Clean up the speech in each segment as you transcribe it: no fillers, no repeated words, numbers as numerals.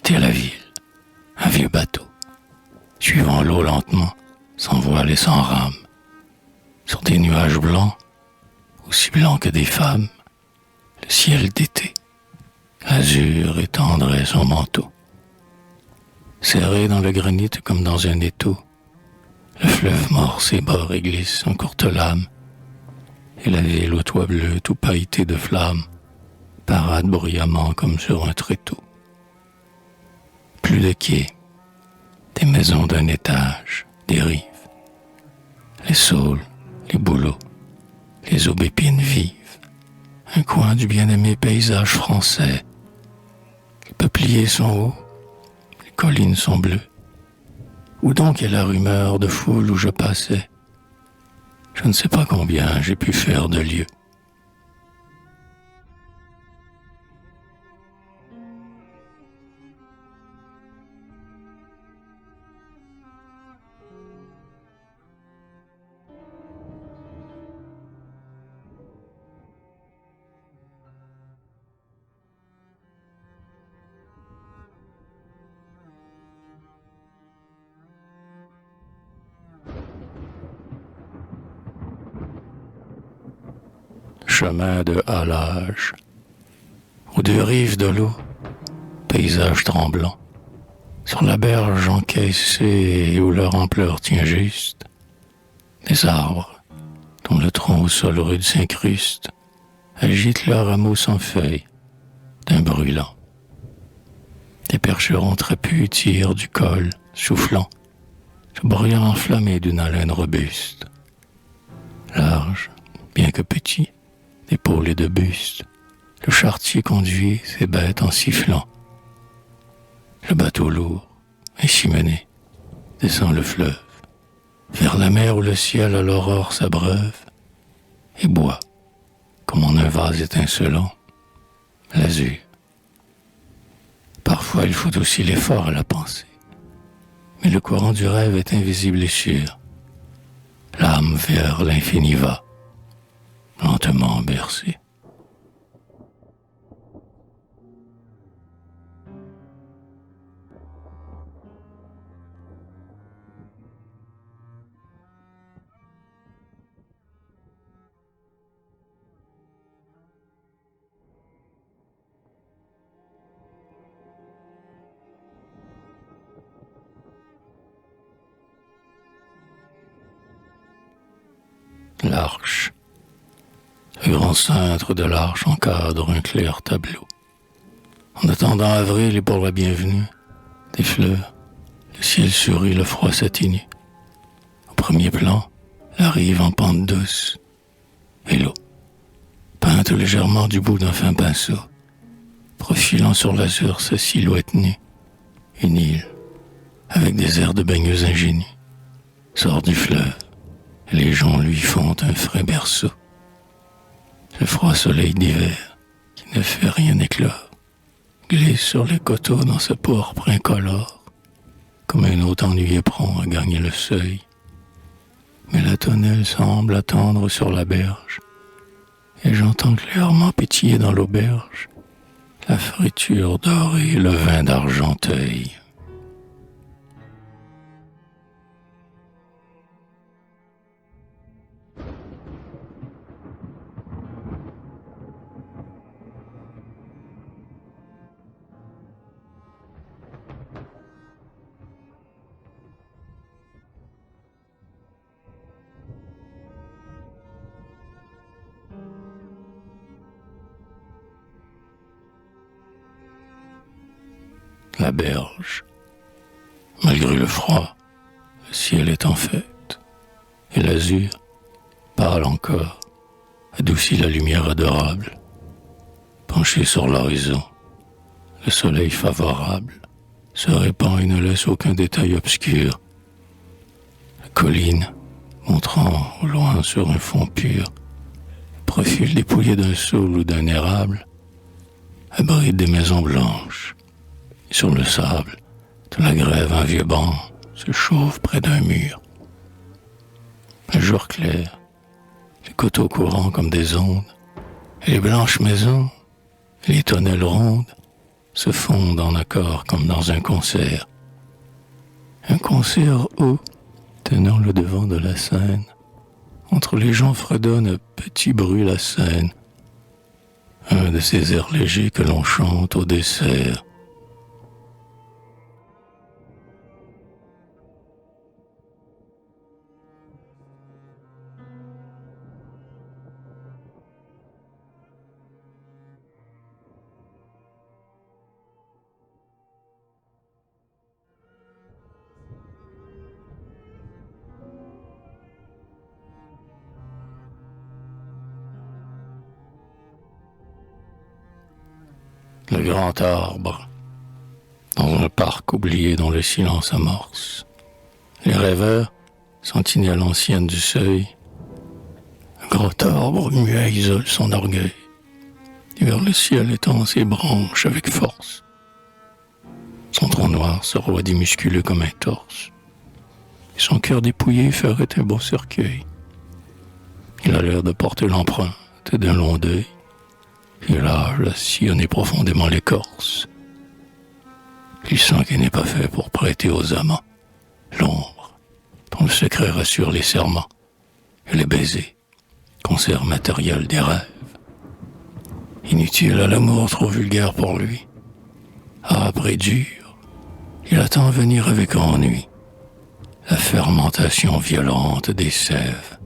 quitter la ville. Un vieux bateau, suivant l'eau lentement, sans voile et sans rame, sur des nuages blancs, aussi blancs que des femmes, le ciel d'été, azur étendrait son manteau. Serré dans le granit comme dans un étau, le fleuve mord ses bords et glisse en courte lame, et la ville au toit bleu tout pailleté de flammes parade bruyamment comme sur un tréteau. Plus de quais, des maisons d'un étage, des rives, les saules, les bouleaux, les aubépines vives, un coin du bien-aimé paysage français. Les peupliers sont hauts, les collines sont bleues. Où donc est la rumeur de foule où je passais? Je ne sais pas combien j'ai pu faire de lieues. Chemin de halage, aux deux rives de l'eau, paysage tremblant, sur la berge encaissée où leur ampleur tient juste, des arbres dont le tronc au sol rude s'incruste, agitent leurs rameaux sans feuilles, d'un brûlant. Des percherons trapus tirent du col, soufflant, le brouillard enflammé d'une haleine robuste. Large, bien que petit, d'épaule et de buste, le charretier conduit ses bêtes en sifflant. Le bateau lourd, ainsi mené, descend le fleuve, vers la mer où le ciel à l'aurore s'abreuve, et boit, comme en un vase étincelant, l'azur. Parfois il faut aussi l'effort à la pensée, mais le courant du rêve est invisible et sûr. L'âme vers l'infini va, lentement bercée. L'arche. Le grand cintre de l'arche encadre un clair tableau. En attendant avril et pour la bienvenue, des fleurs, le ciel sourit, le froid s'atténue. Au premier plan, la rive en pente douce, et l'eau, peinte légèrement du bout d'un fin pinceau, profilant sur l'azur sa silhouette nue. Une île, avec des airs de baigneuse ingénue, sort du fleuve, et les joncs lui font un frais berceau. Le froid soleil d'hiver, qui ne fait rien éclore, glisse sur les coteaux dans sa pourpre incolore, comme un hôte ennuyé prompt à gagner le seuil. Mais la tonnelle semble attendre sur la berge, et j'entends clairement pétiller dans l'auberge la friture dorée et le vin d'Argenteuil. La berge. Malgré le froid, le ciel est en fête, et l'azur, pâle encore, adoucit la lumière adorable. Penché sur l'horizon, le soleil favorable se répand et ne laisse aucun détail obscur. La colline, montrant au loin sur un fond pur, le profil dépouillé d'un saule ou d'un érable, abrite des maisons blanches. Sur le sable, de la grève, un vieux banc se chauffe près d'un mur. Le jour clair, les coteaux courants comme des ondes, et les blanches maisons, et les tonnelles rondes, se fondent en accord comme dans un concert. Un concert où, tenant le devant de la scène, entre les gens fredonne à petit bruit la scène, un de ces airs légers que l'on chante au dessert. Le grand arbre, dans un parc oublié dont le silence amorce. Les rêveurs, sentinelles anciennes du seuil. Un grand arbre muet isole son orgueil, et vers le ciel étend ses branches avec force. Son tronc noir se roidit musculeux comme un torse, et son cœur dépouillé ferait un beau cercueil. Il a l'air de porter l'empreinte d'un long deuil, et l'âge a sillonné profondément l'écorce. Il sent qu'il n'est pas fait pour prêter aux amants l'ombre dont le secret rassure les serments et les baisers, concert matériel des rêves. Inutile à l'amour trop vulgaire pour lui, âpre et dur, il attend venir avec ennui la fermentation violente des sèves.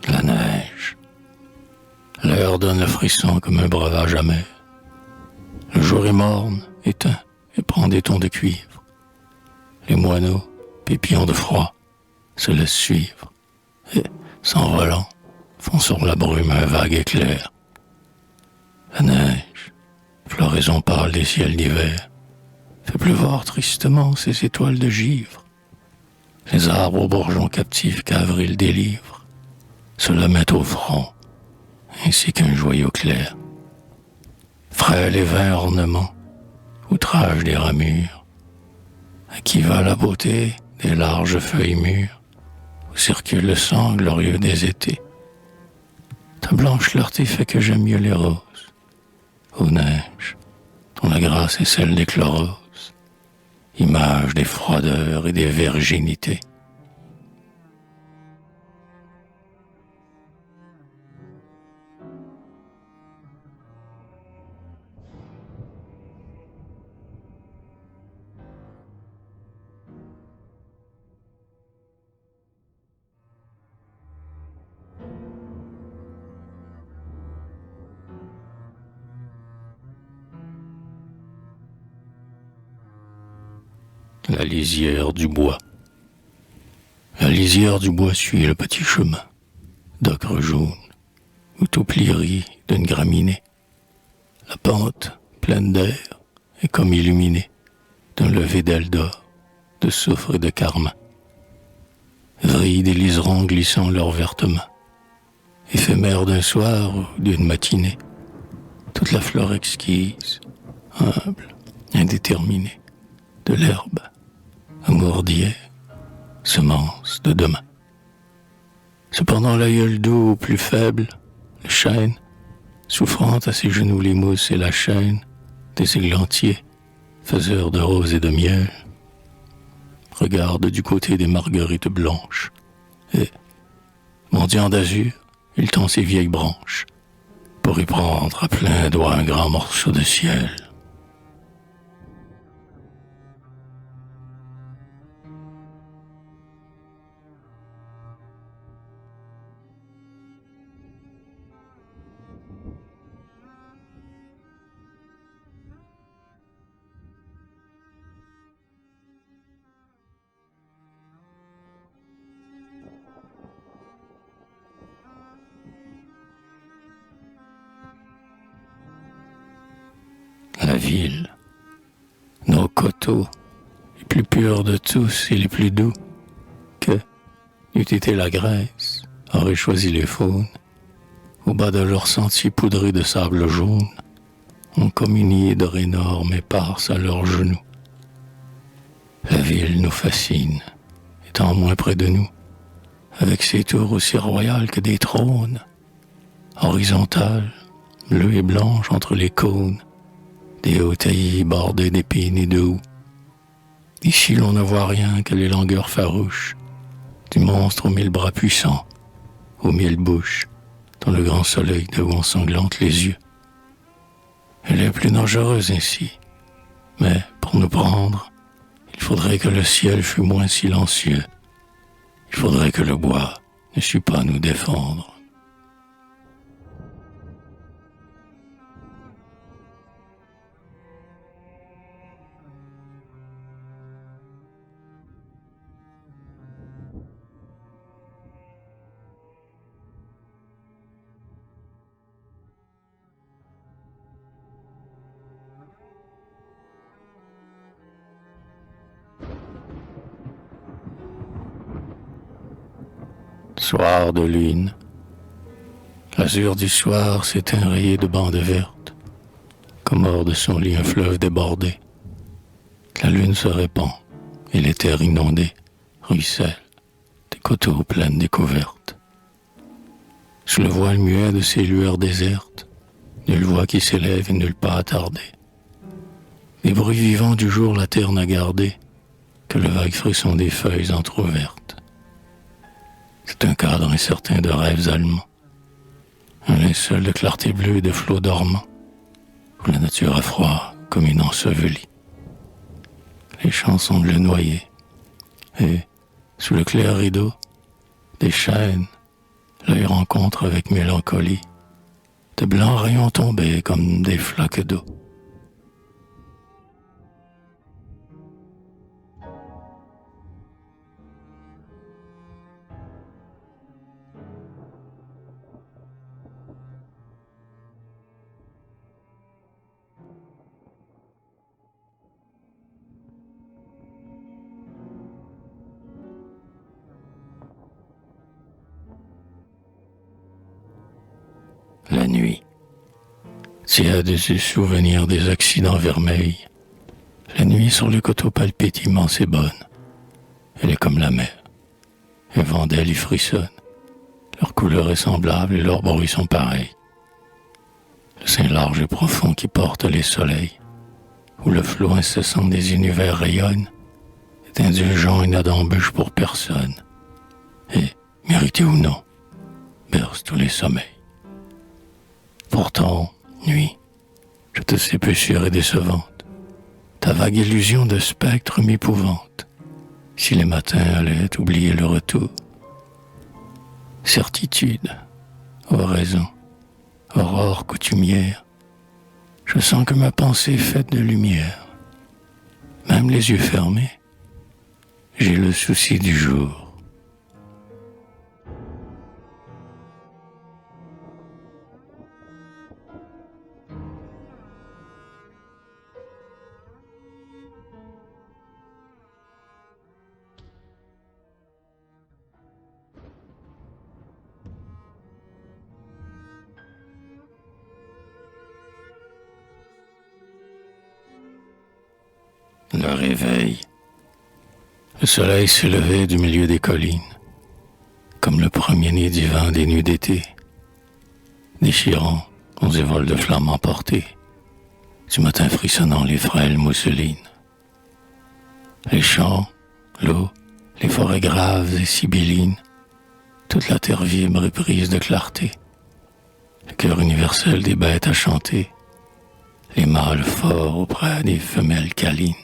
La neige, l'air donne le frisson comme un breuvage amer. Le jour est morne, éteint, et prend des tons de cuivre. Les moineaux, pépillons de froid, se laissent suivre, et, s'envolant, font sur la brume un vague éclair. La neige, floraison pâle des ciels d'hiver, fait pleuvoir tristement ses étoiles de givre. Les arbres aux bourgeons captifs qu'avril délivre se la mettent au front, ainsi qu'un joyau clair. Frêle et vain ornement, outrage des ramures, à qui va la beauté des larges feuilles mûres, où circule le sang glorieux des étés. Ta blanche clarté fait que j'aime mieux les roses, aux neiges, dont la grâce est celle des chloroses, image des froideurs et des virginités. La lisière du bois. La lisière du bois suit le petit chemin, d'ocre jaune, où tout plierie d'une graminée. La pente, pleine d'air, est comme illuminée d'un lever d'ailes d'or, de soufre et de carmin. Vrillent des liserons glissant leurs vertes mains, éphémères d'un soir ou d'une matinée. Toute la fleur exquise, humble, indéterminée, de l'herbe, amour d'hier, semence de demain. Cependant l'aïeul doux plus faible, le chêne, souffrant à ses genoux les mousses et la chaîne des églantiers, faiseurs de roses et de miel, regarde du côté des marguerites blanches, et, mendiant d'azur, il tend ses vieilles branches, pour y prendre à plein doigt un grand morceau de ciel. La ville, nos coteaux, et plus purs de tous et les plus doux, que, eût été la Grèce, auraient choisi les faunes, au bas de leur sentier poudré de sable jaune, ont communié d'or énorme éparse à leurs genoux. La ville nous fascine, étant moins près de nous, avec ses tours aussi royales que des trônes, horizontales, bleues et blanches entre les cônes, des hauts taillis bordés d'épines et de houx. Ici l'on ne voit rien que les langueurs farouches du monstre aux 1000 bras puissants, aux 1000 bouches, dans le grand soleil de où ensanglante les yeux. Elle est plus dangereuse ainsi, mais pour nous prendre, il faudrait que le ciel fût moins silencieux. Il faudrait que le bois ne sût pas nous défendre. Soir de lune. L'azur du soir s'éteint rayé de bandes vertes, comme hors de son lit un fleuve débordé. La lune se répand, et les terres inondées ruissellent, des coteaux pleines découvertes. Sous le voile muet de ces lueurs désertes, nulle voix qui s'élève et nulle pas attardée. Les bruits vivants du jour la terre n'a gardé que le vague frisson des feuilles entr'ouvertes. C'est un cadre incertain de rêves allemands, un linceul de clarté bleue et de flots dormants, où la nature a froid comme une ensevelie. Les champs semblent noyés, et, sous le clair rideau, des chênes, l'œil rencontre avec mélancolie de blancs rayons tombés comme des flaques d'eau. La nuit, tiède et souvenir des accidents vermeils. La nuit sur les coteaux palpite immense et bonne. Elle est comme la mer. Un vent d'elle y frissonne. Leur couleur est semblable et leurs bruits sont pareils. Le sein large et profond qui porte les soleils, où le flot incessant des univers rayonne, est indulgent et n'a d'embûche pour personne. Et, mérité ou non, berce tous les sommeils. Pourtant, nuit, je te sais peu sûre et décevante. Ta vague illusion de spectre m'épouvante. Si les matins allaient oublier le retour. Certitude, oraison, aurore coutumière, je sens que ma pensée est faite de lumière. Même les yeux fermés, j'ai le souci du jour. Le réveil. Le soleil s'est levé du milieu des collines, comme le premier nid du vent des nuits d'été, déchirant aux évols de flammes emportées, du matin frissonnant les frêles mousselines. Les champs, l'eau, les forêts graves et sibyllines, toute la terre vibre et prise de clarté, le cœur universel des bêtes à chanter, les mâles forts auprès des femelles câlines.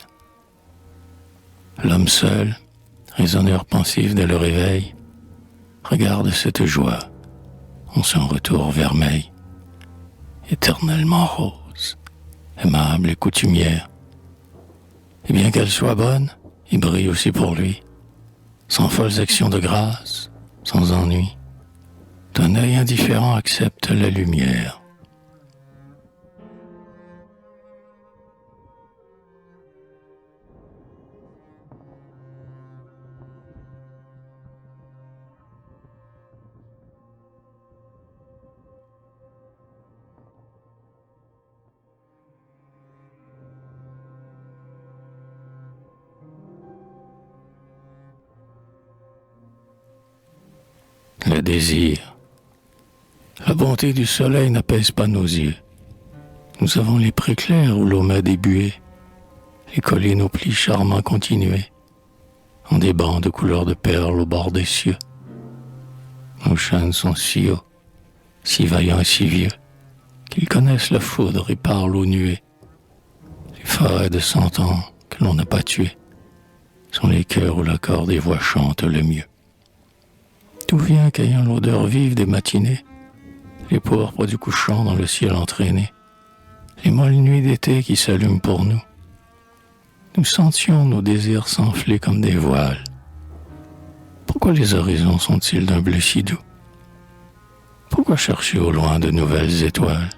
L'homme seul, raisonneur pensif dès le réveil, regarde cette joie en son retour vermeil, éternellement rose, aimable et coutumière. Et bien qu'elle soit bonne, il brille aussi pour lui, sans folles actions de grâce, sans ennui. D'un œil indifférent accepte la lumière. le désir. La bonté du soleil n'apaise pas nos yeux. Nous avons les prés clairs où l'eau met des buées, les collines aux plis charmants continués, en des bancs de couleur de perles au bord des cieux. Nos chênes sont si hauts, si vaillants et si vieux, qu'ils connaissent la foudre et parlent aux nuées. Les forêts de 100 ans que l'on n'a pas tuées sont les cœurs où l'accord des voix chante le mieux. Tout vient qu'ayant l'odeur vive des matinées, les pourpres du couchant dans le ciel entraîné, les molles nuits d'été qui s'allument pour nous, nous sentions nos désirs s'enfler comme des voiles. Pourquoi les horizons sont-ils d'un bleu si doux? Pourquoi chercher au loin de nouvelles étoiles?